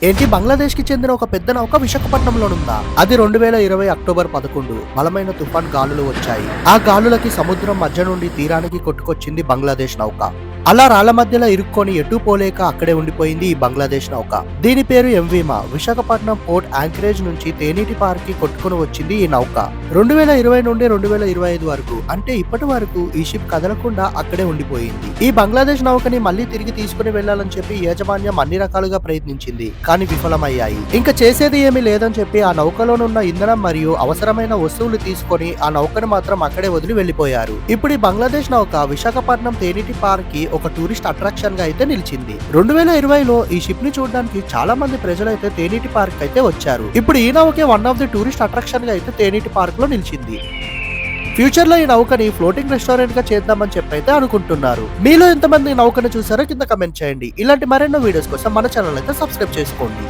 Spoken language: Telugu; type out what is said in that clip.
ఏంటి బంగ్లాదేశ్ కి చెందిన ఒక పెద్ద నౌక విశాఖపట్నంలోనుందా? అది 2020 అక్టోబర్ 11 బలమైన తుఫాన్ గాలులు వచ్చాయి. ఆ గాలులకి సముద్రం మధ్య నుండి తీరానికి కొట్టుకొచ్చింది బంగ్లాదేశ్ నౌక. అలా రాళ్ల మధ్యలో ఇరుక్కొని ఎటూ పోలేక అక్కడే ఉండిపోయింది ఈ బంగ్లాదేశ్ నౌక. దీని పేరు ఎంవీమా. విశాఖపట్నం పోర్ట్ యాంకరేజ్ నుంచి తేనీటి పార్క్ కి కొట్టుకుని వచ్చింది ఈ నౌక. 2020 నుండి 2025 వరకు, అంటే ఇప్పటి వరకు ఈ షిప్ కదలకుండా అక్కడే ఉండిపోయింది. ఈ బంగ్లాదేశ్ నౌకని మళ్ళీ తిరిగి తీసుకుని వెళ్లాలని చెప్పి యాజమాన్యం అన్ని రకాలుగా ప్రయత్నించింది, కానీ విఫలమయ్యాయి. ఇంకా చేసేది ఏమీ లేదని చెప్పి ఆ నౌకలోనున్న ఇంధనం మరియు అవసరమైన వస్తువులు తీసుకొని ఆ నౌకను మాత్రం అక్కడే వదిలి వెళ్లిపోయారు. ఇప్పుడు ఈ బంగ్లాదేశ్ నౌక విశాఖపట్నం తేనీటి పార్క్ కి ఒక టూరిస్ట్ అట్రాక్షన్ గా అయితే నిలిచింది. 2020లో ఈ షిప్ ని చూడడానికి చాలా మంది ప్రజలైతే తేనీటి పార్క్ అయితే వచ్చారు. ఇప్పుడు ఈ నౌకే one of the tourist attraction గా అయితే తేనీటి పార్క్ లో నిలిచింది. ఫ్యూచర్ లో ఈ నౌకని ఫ్లోటింగ్ రెస్టారెంట్ గా చేద్దామని చెప్పి అయితే అనుకుంటున్నారు. మీలో ఎంతమంది నౌకను చూసారో కింద కమెంట్ చేయండి. ఇలాంటి మరెన్నో వీడియోస్ కోసం మన ఛానల్ అయితే సబ్స్క్రైబ్ చేసుకోండి.